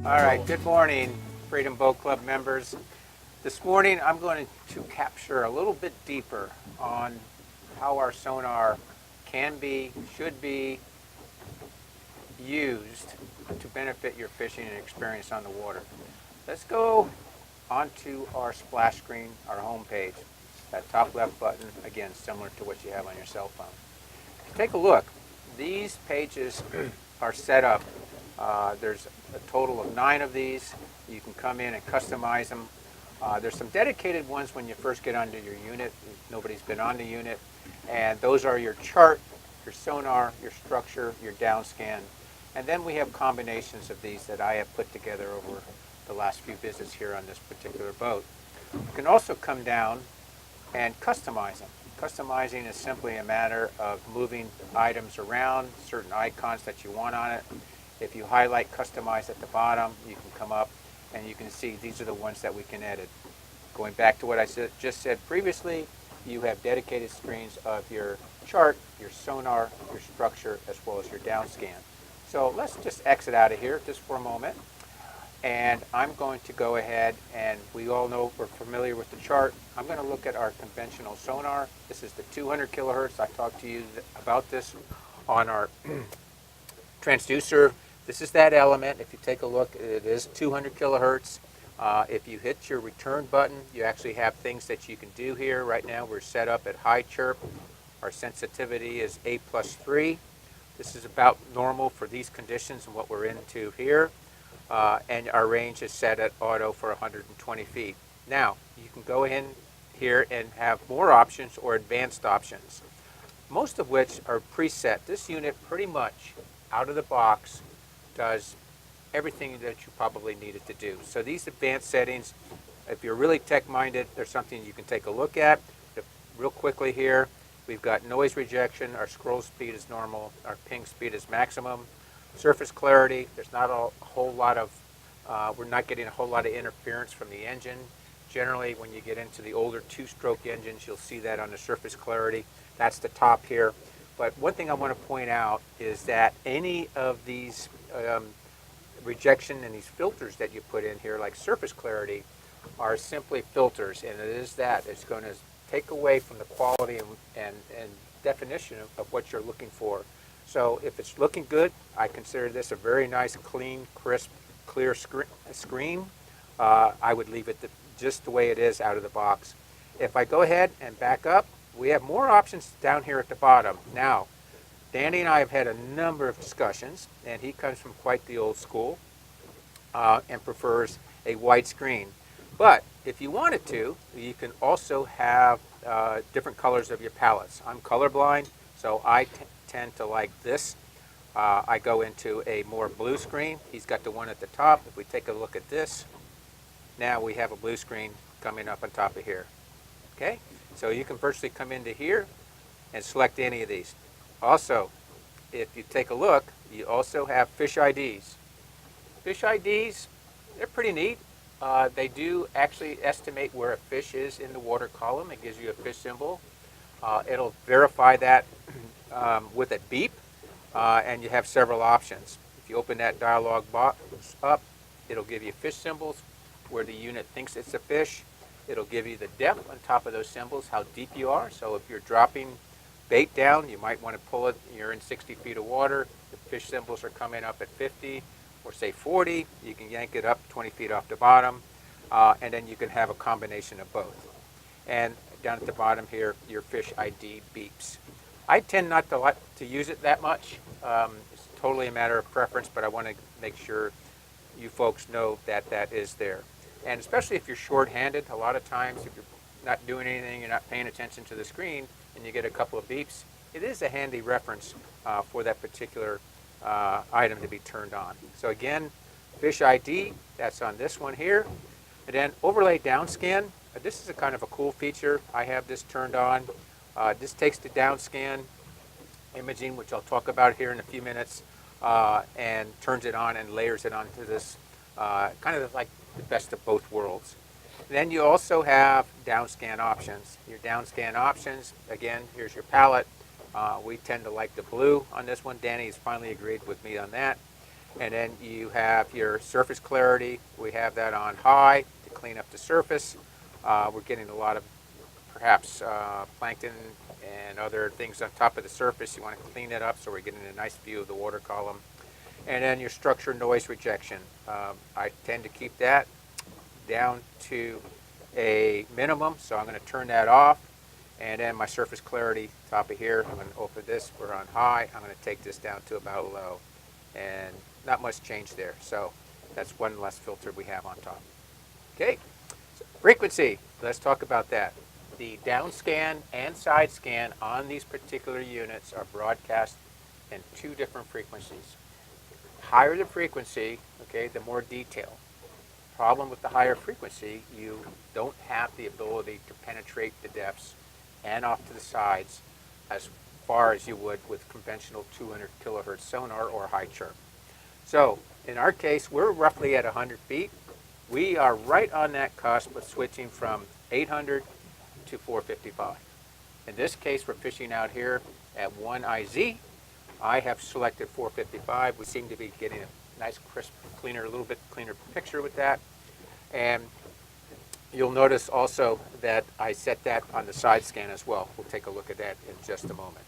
All right, good morning, Freedom Boat Club members. This morning I'm going to capture a little bit deeper on how our sonar can be, should be used to benefit your fishing and experience on the water. Let's go onto our splash screen, our home page. That top left button, again, similar to what you have on your cell phone. Take a look. These pages are set up. There's a total of 9 of these. You can come in and customize them. There's some dedicated ones when you first get onto your unit. Nobody's been on the unit. And those are your chart, your sonar, your structure, your downscan. And then we have combinations of these that I have put together over the last few visits here on this particular boat. You can also come down and customize them. Customizing is simply a matter of moving items around, certain icons that you want on it. If you highlight customize at the bottom, you can come up and you can see these are the ones that we can edit. Going back to what I just said previously, you have dedicated screens of your chart, your sonar, your structure, as well as your downscan. So let's just exit out of here just for a moment. And I'm going to go ahead, and we all know we're familiar with the chart. I'm going to look at our conventional sonar. This is the 200 kilohertz. I talked to you about this on our transducer. This is that element. If you take a look, it is 200 kilohertz. If you hit your return button, you actually have things that you can do here. Right now we're set up at high chirp. Our sensitivity is A+3. This is about normal for these conditions and what we're into here. And our range is set at auto for 120 feet. Now, you can go in here and have more options or advanced options, most of which are preset. This unit pretty much out of the box does everything that you probably need it to do. So these advanced settings, if you're really tech-minded, there's something you can take a look at. Real quickly here, we've got noise rejection, our scroll speed is normal, our ping speed is maximum. Surface clarity, there's not a whole lot of, we're not getting a whole lot of interference from the engine. Generally, when you get into the older 2-stroke engines, you'll see that on the surface clarity. That's the top here. But one thing I want to point out is that any of these rejection and these filters that you put in here, like surface clarity, are simply filters, and it is that. It's going to take away from the quality and definition of what you're looking for. So if it's looking good, I consider this a very nice, clean, crisp, clear screen. I would leave it just the way it is out of the box. If I go ahead and back up, we have more options down here at the bottom. Now, Danny and I have had a number of discussions, and he comes from quite the old school and prefers a white screen. But if you wanted to, you can also have different colors of your palettes. I'm colorblind, so I tend to like this. I go into a more blue screen. He's got the one at the top. If we take a look at this, now we have a blue screen coming up on top of here. Okay, so you can virtually come into here and select any of these. Also, if you take a look, you also have fish IDs. Fish IDs, they're pretty neat. They do actually estimate where a fish is in the water column. It gives you a fish symbol. It'll verify that with a beep, and you have several options. If you open that dialog box up, it'll give you fish symbols where the unit thinks it's a fish. It'll give you the depth on top of those symbols, how deep you are. So if you're dropping bait down, you might want to pull it. You're in 60 feet of water. The fish symbols are coming up at 50 or say 40. You can yank it up 20 feet off the bottom, and then you can have a combination of both. And down at the bottom here, your fish ID beeps. I tend not to use it that much. It's totally a matter of preference, but I want to make sure you folks know that that is there. And especially if you're short-handed, a lot of times if you're not doing anything, you're not paying attention to the screen, and you get a couple of beeps, it is a handy reference for that particular item to be turned on. So again, fish ID, that's on this one here. And then overlay downscan. This is a kind of a cool feature. I have this turned on. This takes the downscan imaging, which I'll talk about here in a few minutes, and turns it on and layers it onto this kind of like the best of both worlds. Then you also have downscan options. Your downscan options, again, here's your palette. We tend to like the blue on this one. Danny has finally agreed with me on that. And then you have your surface clarity. We have that on high to clean up the surface. We're getting a lot of perhaps plankton and other things on top of the surface. You want to clean it up so we're getting a nice view of the water column. And then your structure noise rejection. I tend to keep that down to a minimum, so I'm going to turn that off. And then my surface clarity, top of here, I'm going to open this, we're on high. I'm going to take this down to about low. And not much change there. So that's one less filter we have on top. Okay, so frequency, let's talk about that. The down scan and side scan on these particular units are broadcast in two different frequencies. Higher the frequency, okay, the more detail. Problem with the higher frequency, you don't have the ability to penetrate the depths and off to the sides as far as you would with conventional 200 kilohertz sonar or high chirp. So in our case, we're roughly at 100 feet. We are right on that cusp of switching from 800 to 455. In this case, we're fishing out here at 1 IZ. I have selected 455. We seem to be getting a nice, crisp, cleaner, a little bit cleaner picture with that. And you'll notice also that I set that on the side scan as well. We'll take a look at that in just a moment.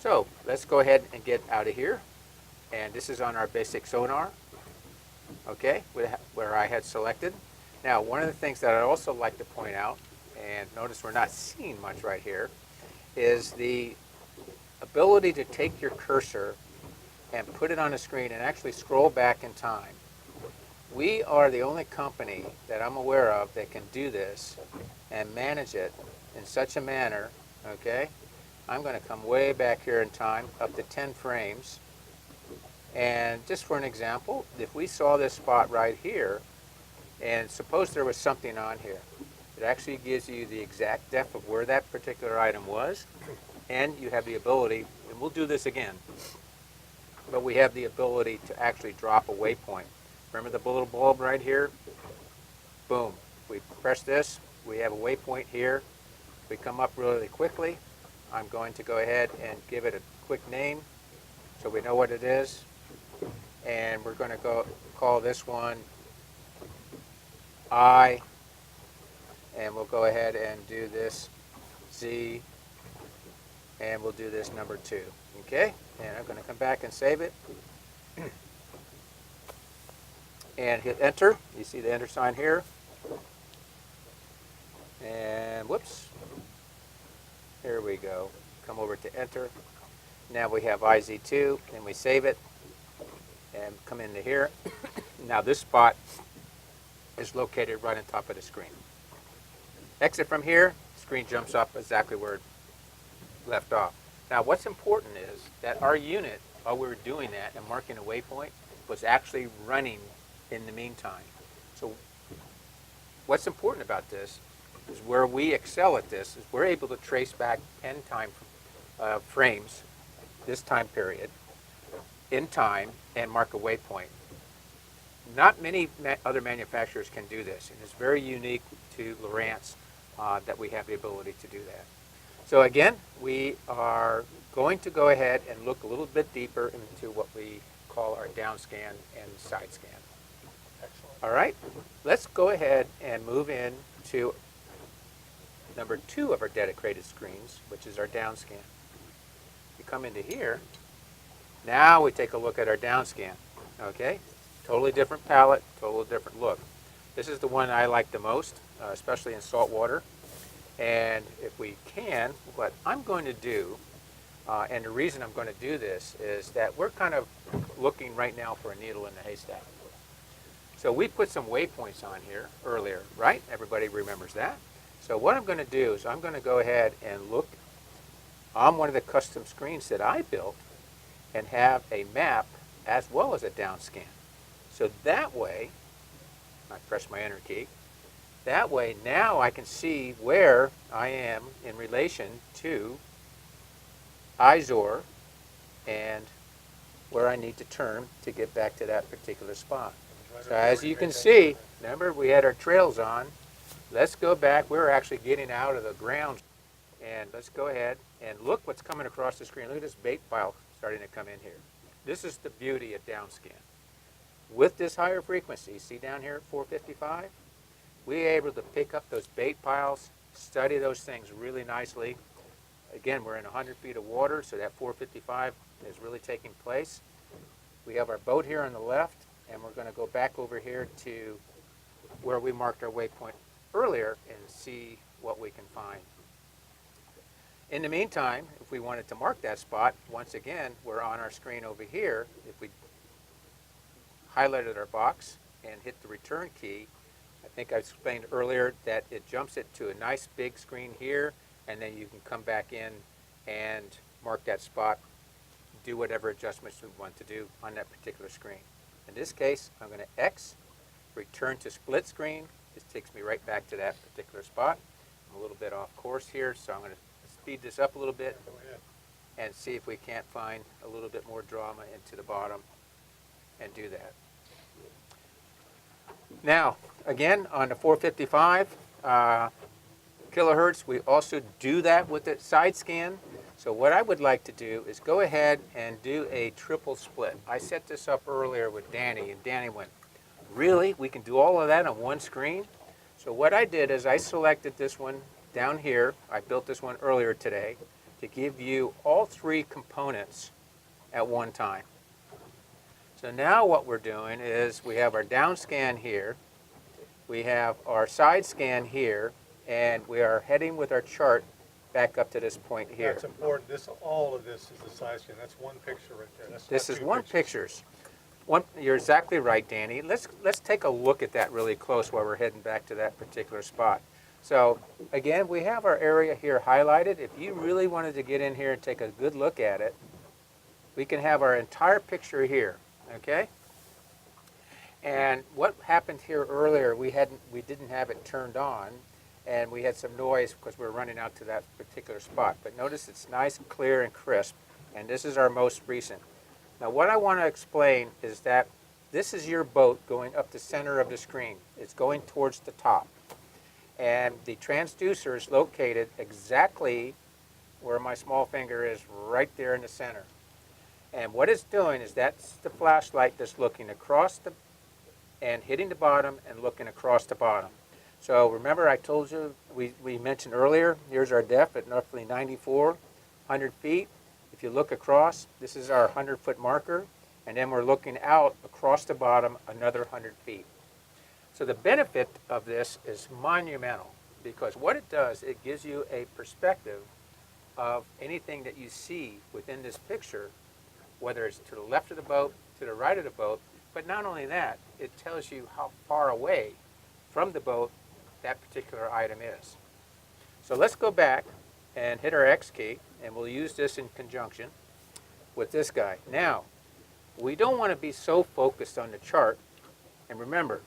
So let's go ahead and get out of here. And this is on our basic sonar, okay, where I had selected. Now, one of the things that I'd also like to point out, and notice we're not seeing much right here, is the ability to take your cursor and put it on the screen and actually scroll back in time. We are the only company that I'm aware of that can do this and manage it in such a manner, okay? I'm going to come way back here in time, up to 10 frames. And just for an example, if we saw this spot right here, and suppose there was something on here, it actually gives you the exact depth of where that particular item was, and you have the ability, and we'll do this again, but we have the ability to actually drop a waypoint. Remember the little bulb right here? Boom. We press this, we have a waypoint here. We come up really quickly. I'm going to go ahead and give it a quick name so we know what it is. And we're going to go call this one I, and we'll go ahead and do this Z, and we'll do this number 2. Okay? And I'm going to come back and save it. And hit enter. You see the enter sign here. And whoops. Here we go. Come over to enter. Now we have IZ2, and we save it. And come into here. Now this spot is located right on top of the screen. Exit from here, screen jumps up exactly where it left off. Now what's important is that our unit, while we were doing that and marking a waypoint, was actually running in the meantime. So what's important about this is where we excel at this is we're able to trace back 10 time frames, this time period, in time, and mark a waypoint. Not many other manufacturers can do this, and it's very unique to Lowrance that we have the ability to do that. So again, we are going to go ahead and look a little bit deeper into what we call our down scan and side scan. Excellent. All right, let's go ahead and move in to number 2 of our dedicated screens, which is our down scan. We come into here. Now we take a look at our down scan. Okay, totally different palette, totally different look. This is the one I like the most, especially in salt water. And if we can, what I'm going to do, and the reason I'm going to do this is that we're kind of looking right now for a needle in the haystack. So we put some waypoints on here earlier, right? Everybody remembers that. So what I'm going to do is I'm going to go ahead and look on one of the custom screens that I built and have a map as well as a down scan. So that way, I press my enter key, that way now I can see where I am in relation to IZOR and where I need to turn to get back to that particular spot. So as you can see, remember we had our trails on. Let's go back. We're actually getting out of the ground. And let's go ahead and look what's coming across the screen. Look at this bait file starting to come in here. This is the beauty of downscan. With this higher frequency, see down here at 455, we're able to pick up those bait piles, study those things really nicely. Again, we're in 100 feet of water, so that 455 is really taking place. We have our boat here on the left, and we're going to go back over here to where we marked our waypoint earlier and see what we can find. In the meantime, if we wanted to mark that spot, once again, we're on our screen over here. If we highlighted our box and hit the return key, I think I explained earlier that it jumps it to a nice big screen here, and then you can come back in and mark that spot, do whatever adjustments you want to do on that particular screen. In this case, I'm going to X, return to split screen. This takes me right back to that particular spot. I'm a little bit off course here, so I'm going to speed this up a little bit and see if we can't find a little bit more drama into the bottom and do that. Now, again, on the 455 kilohertz, we also do that with the side scan. So what I would like to do is go ahead and do a triple split. I set this up earlier with Danny, and Danny went, really? We can do all of that on one screen? So what I did is I selected this one down here. I built this one earlier today to give you all three components at one time. So now what we're doing is we have our down scan here, we have our side scan here, and we are heading with our chart back up to this point here. That's important. All of this is the side scan. That's one picture right there. This is one picture. You're exactly right, Danny. Let's take a look at that really close while we're heading back to that particular spot. So again, we have our area here highlighted. If you really wanted to get in here and take a good look at it, we can have our entire picture here, okay? And what happened here earlier, we didn't have it turned on, and we had some noise because we were running out to that particular spot. But notice it's nice, clear, and crisp, and this is our most recent. Now what I want to explain is that this is your boat going up the center of the screen. It's going towards the top. And the transducer is located exactly where my small finger is, right there in the center. And what it's doing is that's the flashlight that's looking across and hitting the bottom and looking across the bottom. So remember I told you, we mentioned earlier, here's our depth at roughly 100 feet. If you look across, this is our 100-foot marker, and then we're looking out across the bottom another 100 feet. So the benefit of this is monumental, because what it does, it gives you a perspective of anything that you see within this picture, whether it's to the left of the boat, to the right of the boat, but not only that, it tells you how far away from the boat that particular item is. So let's go back and hit our X key, and we'll use this in conjunction with this guy. Now, we don't want to be so focused on the chart, and remember,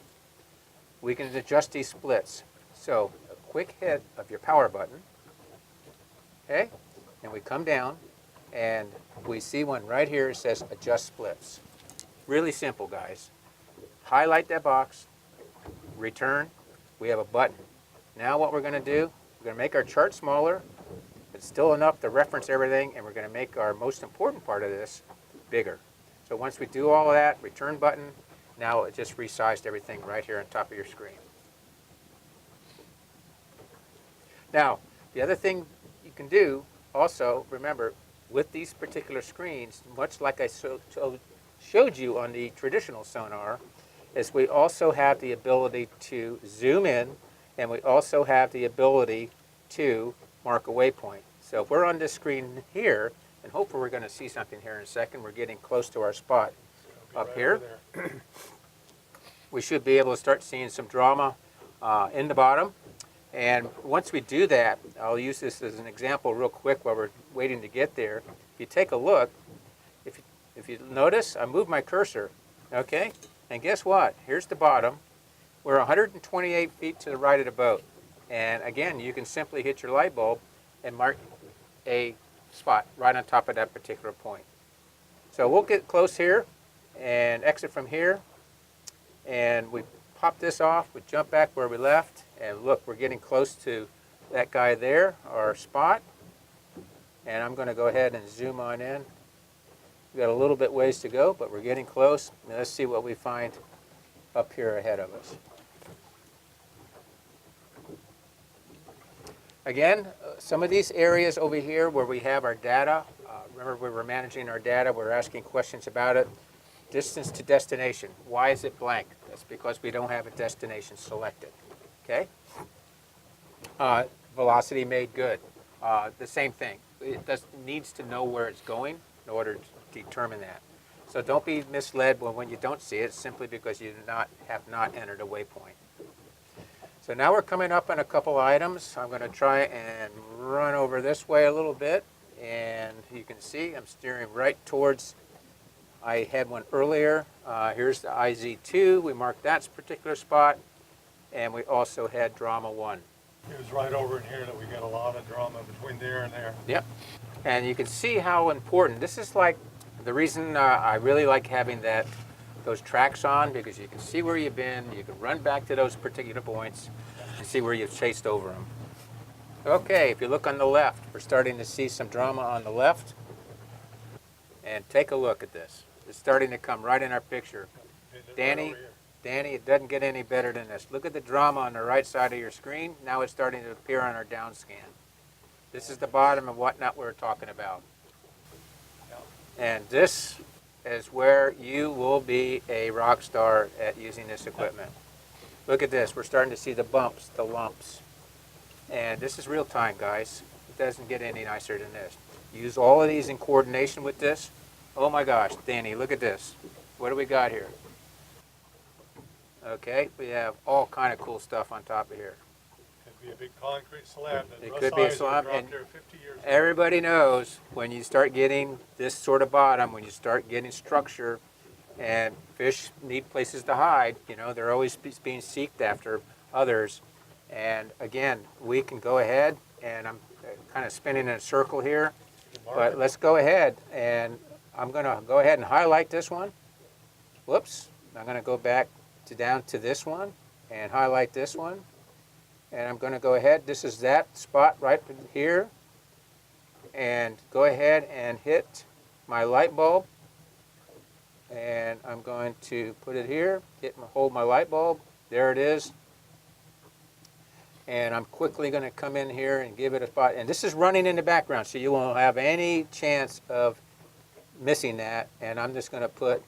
we can adjust these splits. So a quick hit of your power button, okay? And we come down and we see one right here that says adjust splits. Really simple, guys. Highlight that box, return, we have a button. Now what we're gonna do, we're gonna make our chart smaller, but still enough to reference everything, and we're gonna make our most important part of this bigger. So once we do all of that, return button, now it just resized everything right here on top of your screen. Now, the other thing you can do also, remember, with these particular screens, much like I showed you on the traditional sonar, is we also have the ability to zoom in, and we also have the ability to mark a waypoint. So if we're on this screen here, and hopefully we're going to see something here in a second, we're getting close to our spot up here. We should be able to start seeing some drama in the bottom. And once we do that, I'll use this as an example real quick while we're waiting to get there. If you take a look, if you notice, I moved my cursor, okay? And guess what? Here's the bottom. We're 128 feet to the right of the boat. And again, you can simply hit your light bulb and mark a spot right on top of that particular point. So we'll get close here and exit from here. And we pop this off, we jump back where we left, and look, we're getting close to that guy there, our spot. And I'm going to go ahead and zoom on in We've got a little bit ways to go, but we're getting close. Now let's see what we find up here ahead of us. Again, some of these areas over here where we have our data, remember we were managing our data, we're asking questions about it. Distance to destination, why is it blank? That's because we don't have a destination selected, okay? Velocity made good, the same thing. It needs to know where it's going in order to determine that. So don't be misled when you don't see it, simply because you have not entered a waypoint. So now we're coming up on a couple items. I'm going to try and run over this way a little bit, and you can see I'm steering right towards, I had one earlier. Here's the IZ2. We marked that particular spot, and we also had drama 1. It was right over in here that we got a lot of drama between there and there. Yep. And you can see how important, this is like the reason I really like having those tracks on, because you can see where you've been, you can run back to those particular points and see where you've chased over them. Okay, if you look on the left, we're starting to see some drama on the left. And take a look at this. It's starting to come right in our picture. Danny, it doesn't get any better than this. Look at the drama on the right side of your screen. Now it's starting to appear on our down scan. This is the bottom of whatnot we're talking about. And this is where you will be a rock star at using this equipment. Look at this. We're starting to see the bumps, the lumps. And this is real time, guys. It doesn't get any nicer than this. Use all of these in coordination with this. Oh my gosh, Danny, look at this. What do we got here? Okay, we have all kind of cool stuff on top of here. Could be a big concrete slab. It could be a slab, and there 50 years ago. everybody knows when you start getting this sort of bottom, when you start getting structure, and fish need places to hide, you know, they're always being seeked after others. And again, we can go ahead, and I'm kind of spinning in a circle here, but let's go ahead, and I'm going to go ahead and highlight this one. Whoops. I'm going to go back down to this one and highlight this one. And I'm going to go ahead. This is that spot right here. And go ahead and hit my light bulb. And I'm going to put it here, hold my light bulb. There it is. And I'm quickly going to come in here and give it a spot. And this is running in the background, so you won't have any chance of missing that. And I'm just going to put,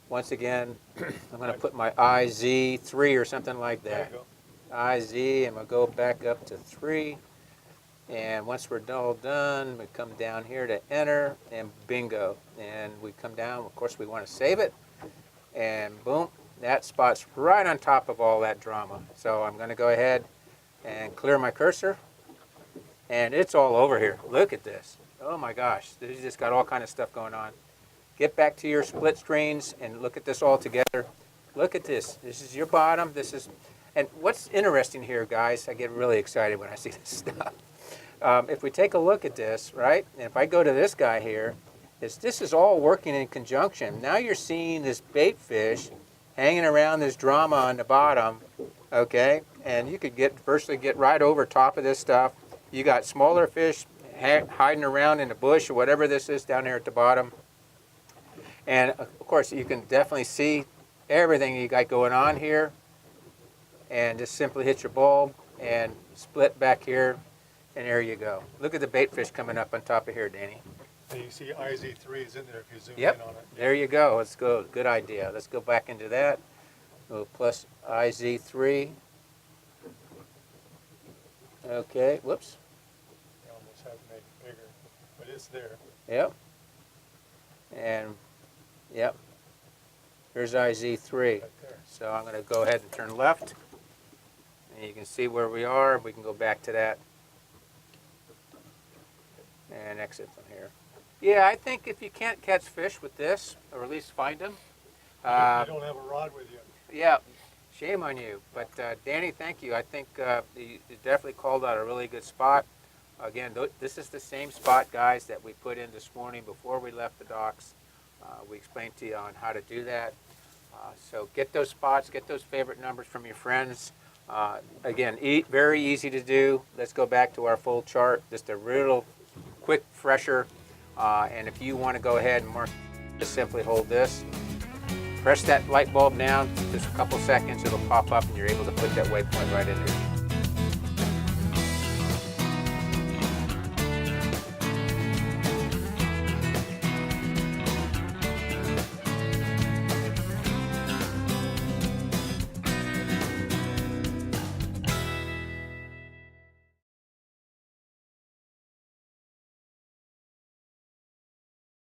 once again, I'm going to put my IZ3 or something like that. IZ, and we'll go back up to 3. And once we're all done, we come down here to enter, and bingo. And we come down, of course we want to save it. And boom, that spot's right on top of all that drama. So I'm going to go ahead and clear my cursor. And it's all over here. Look at this. Oh my gosh, this just got all kind of stuff going on. Get back to your split screens and look at this all together. Look at this. This is your bottom. This is, and what's interesting here, guys, I get really excited when I see this stuff. If we take a look at this, right, and if I go to this guy here, this is all working in conjunction. Now you're seeing this bait fish hanging around this drama on the bottom, okay, and you could virtually get right over top of this stuff. You got smaller fish hiding around in the bush or whatever this is down here at the bottom. And of course, you can definitely see everything you got going on here. And just simply hit your bulb and split back here, and there you go. Look at the bait fish coming up on top of here, Danny. And you see IZ3 is in there if you zoom Yep, in on it. there you go. Let's go. Good idea. Let's go back into that. Go plus IZ3. Okay, whoops. You almost have to make it bigger, but it's there. Yep. And, yep. Here's IZ3. Right there. So I'm going to go ahead and turn left. And you can see where we are. We can go back to that and exit from here. Yeah, I think if you can't catch fish with this, or at least find them. You don't have a rod with you. Yeah, shame on you. But Danny, thank you. I think you definitely called out a really good spot. Again, this is the same spot, guys, that we put in this morning before we left the docks. We explained to you on how to do that. So get those spots, get those favorite numbers from your friends. Again, very easy to do. Let's go back to our full chart. Just a real quick, fresher. And if you want to go ahead and mark, just simply hold this, press that light bulb down, just a couple seconds, it'll pop up and you're able to put that waypoint right in there.